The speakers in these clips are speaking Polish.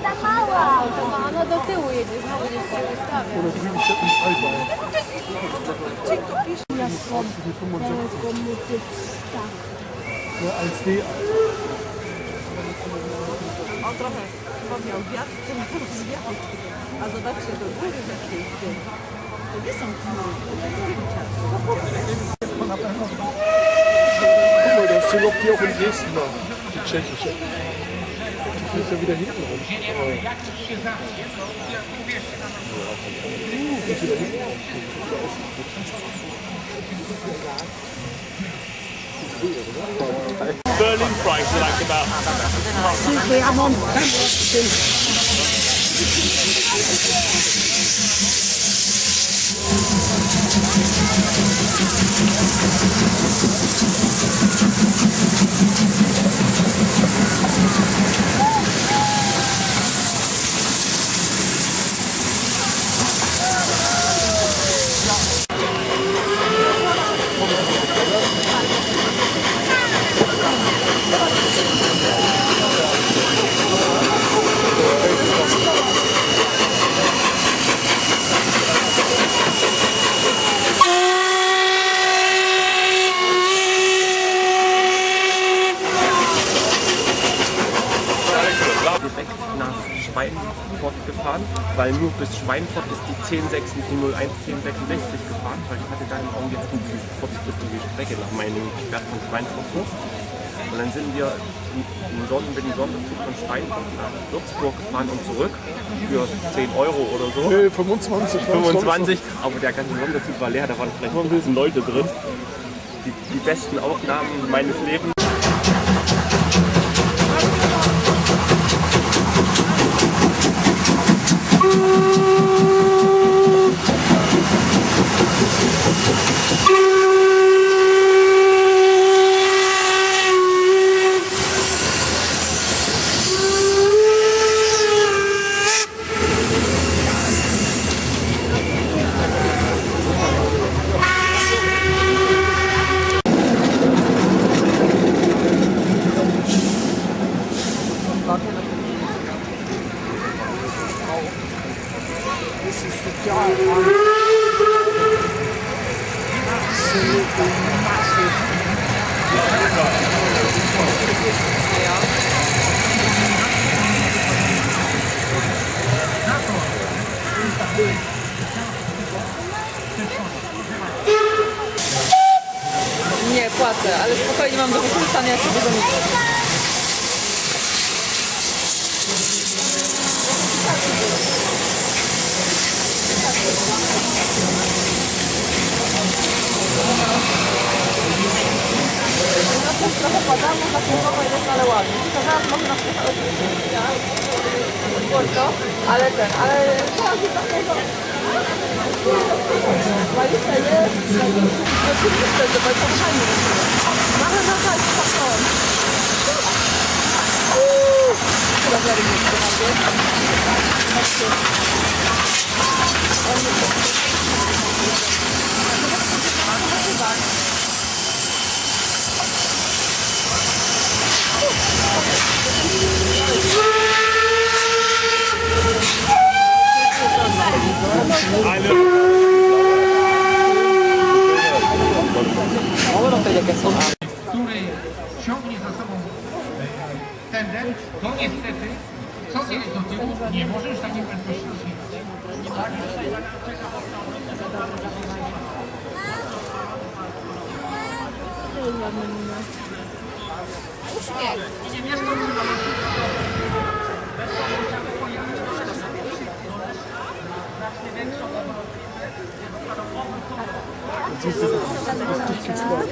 ta mała. No do tyłu jedziesz, no będziesz się ustawiać. Ja, als D. On trochę miał wiatr, to rozwiał. A zobaczcie, do góry jakie idzie. To nie są chmury, to jest zdjęcia. Guck mal, da ist die Lok, die auch in Dresden war. Die tschechische. Die ist ja wieder hinten rum. Ist wieder hinten Berlin price are like about direkt nach Schweinfurt gefahren, weil nur bis Schweinfurt ist die 1066 gefahren, weil ich hatte da im Auge jetzt die kurzfristige Strecke nach meinem Wert von Schweinfurt hoch. Und dann sind wir mit dem Sonderzug von Schweinfurt nach Würzburg gefahren und zurück für 10 Euro oder so. Nee, 25. 25, aber der ganze Sonderzug war leer, da waren vielleicht 15 Leute drin. Die besten Aufnahmen meines Lebens. Das ist total absolute Masse. Nie, płacę, ale spokojnie mam do wykorzystania jeszcze dużo miejsca. Trochę pada, można półkowo jest, ale ładnie. To zaraz może na przykład głośno, ale teraz jest takiego... Walica jest, oczywiście, to bardzo fajnie. Mamy na tak, patrzą. Chyba wiary nie który ciągnie za sobą tender, to niestety co jeść do tyłu, nie możesz takiej prędkości rozwijać. Siehst du, das ist richtig Spaß.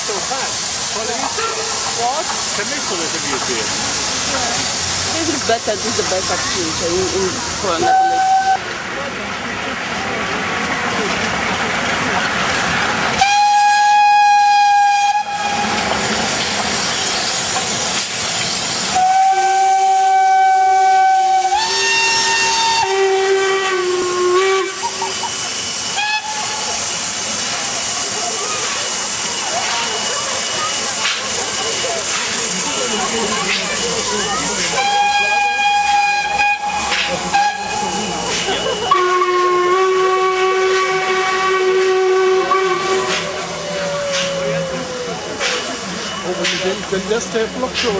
so fast. What? Peninsula is in the museum. This is better. This is the best actually. For another. Den lässt der Block schon.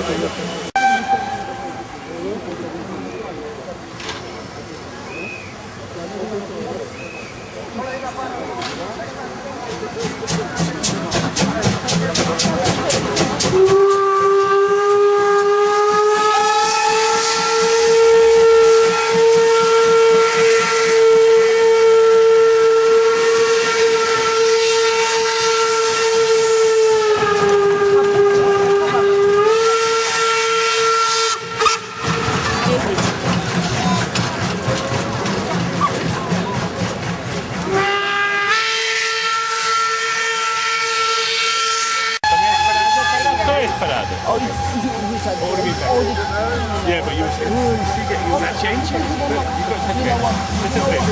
Yeah, but you was that change? You've got to take it. Little bit.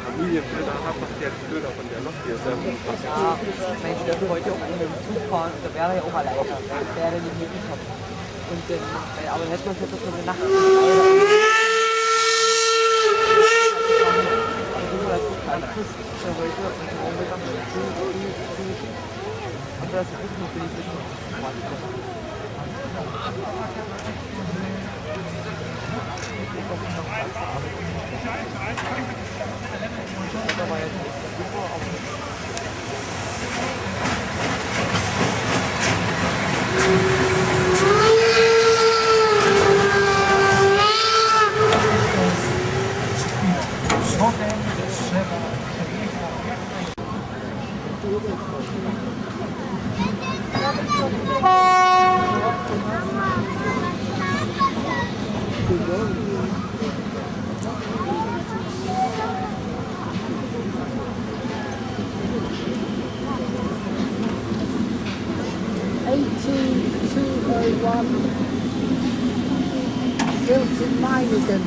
Familienbilder haben, macht ja die Bilder von der noch hier sehr gut. Ja, wenn ich dürfte heute auch mit dem Zug fahren, da wäre ich auch alleine. Das wäre nicht möglich. Und aber hätte man jetzt so eine Nacht. Und das ist nicht für die Built in Meiningen.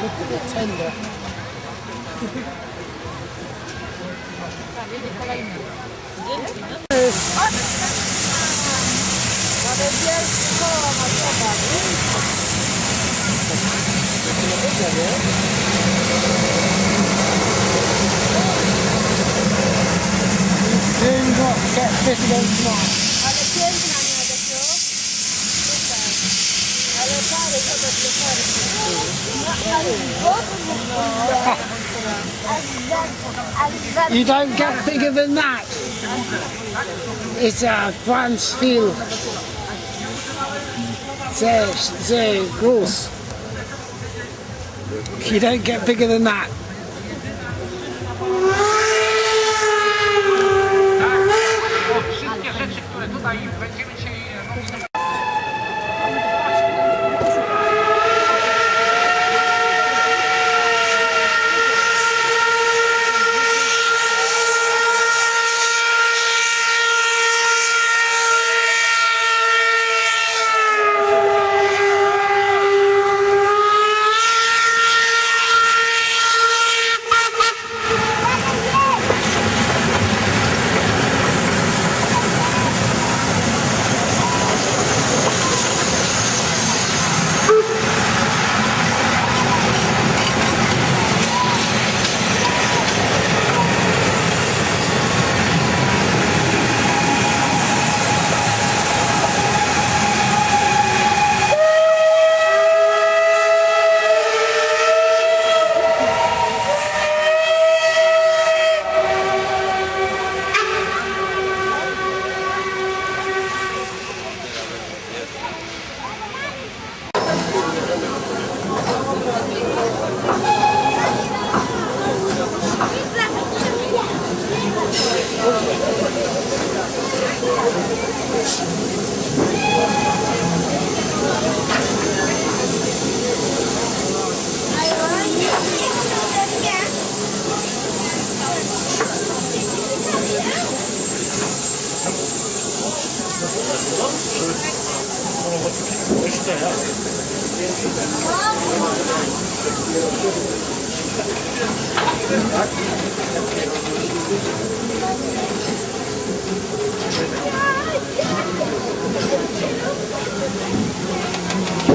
Look at the tender. You don't get bigger than that. It's a France field. Sehr groß. You don't get bigger than that. Wszystkie rzeczy, które tutaj będziemy dzisiaj robili.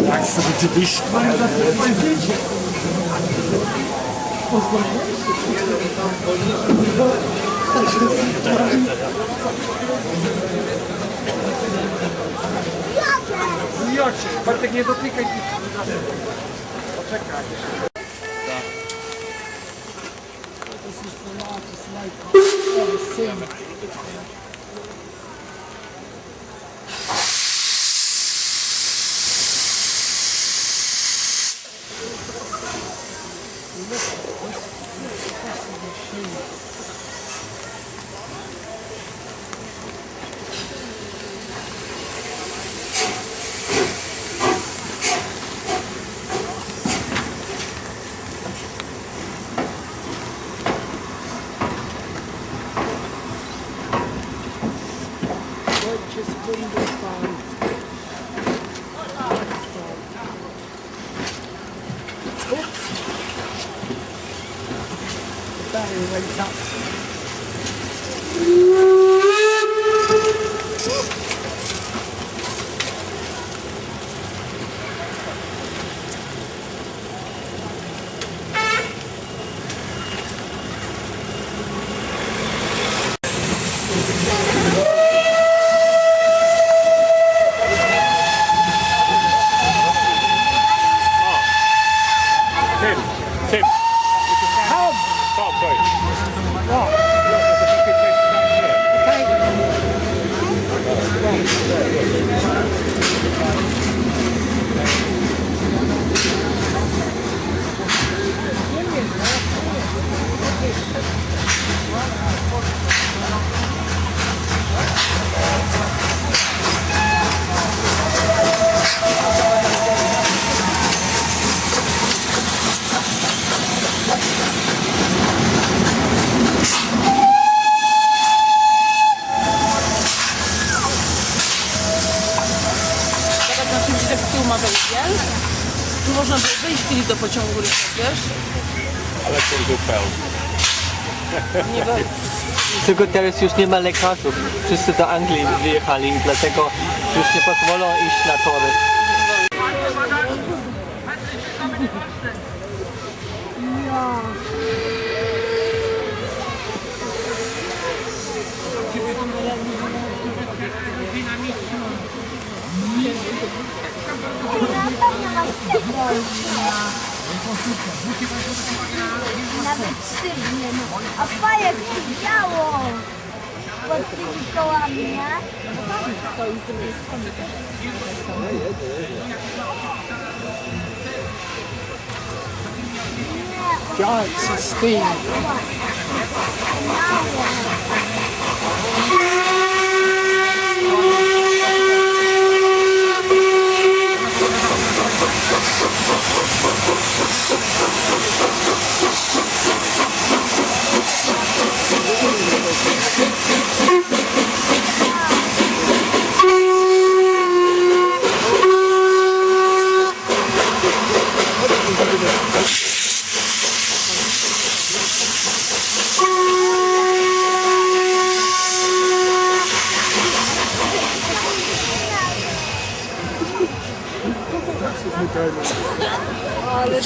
Jak sobie ty wyjść? Jocie, Bartek, nie dotykaj tych. Poczekaj. This is the largest lake I've ever seen. Just wonderful. Oops. The battery went up. Tim. Tom! Oh, sorry. What? ma wejść, wiesz? Tu można było wejść chwili do pociągu, wiesz? Ale to był pełny. Nie wejść. Tylko teraz już nie ma lekarzów. Wszyscy do Anglii wyjechali i dlatego już nie pozwolą iść na tory. Nawet szybnie, a fajek się działo pod tymi kołami, nie? Giants of steam.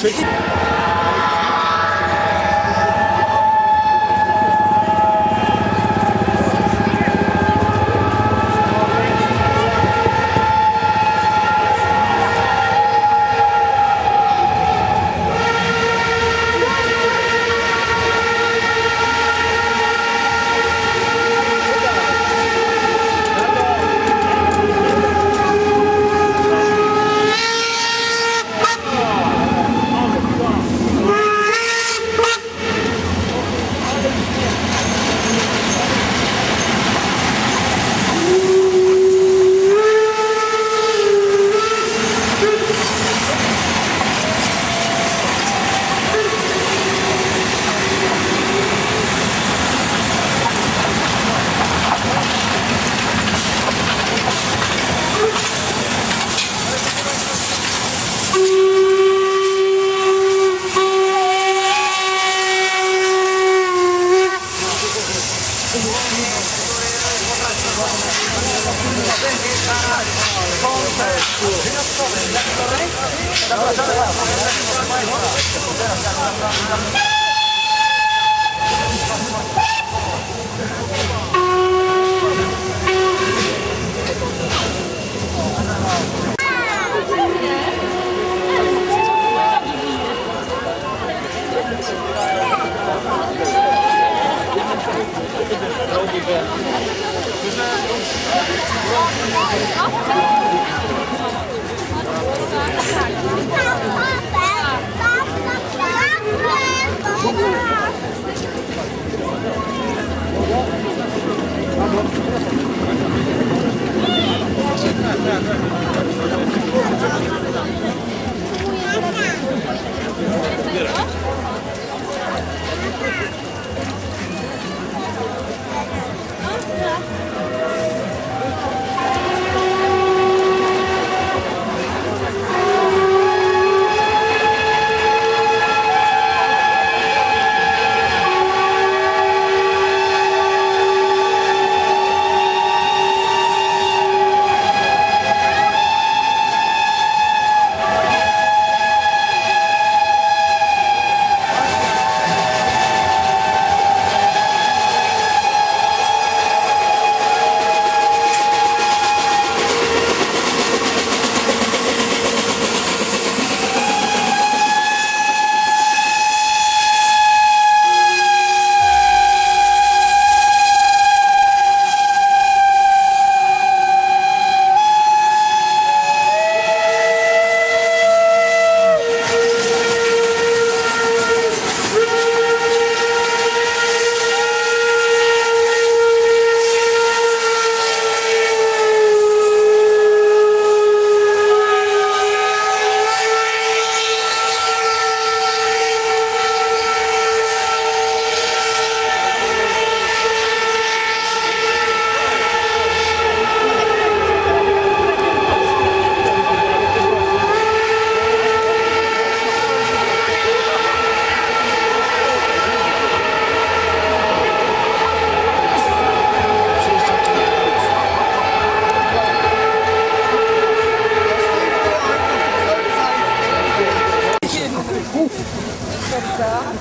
Yeah.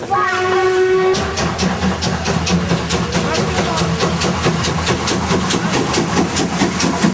Wow.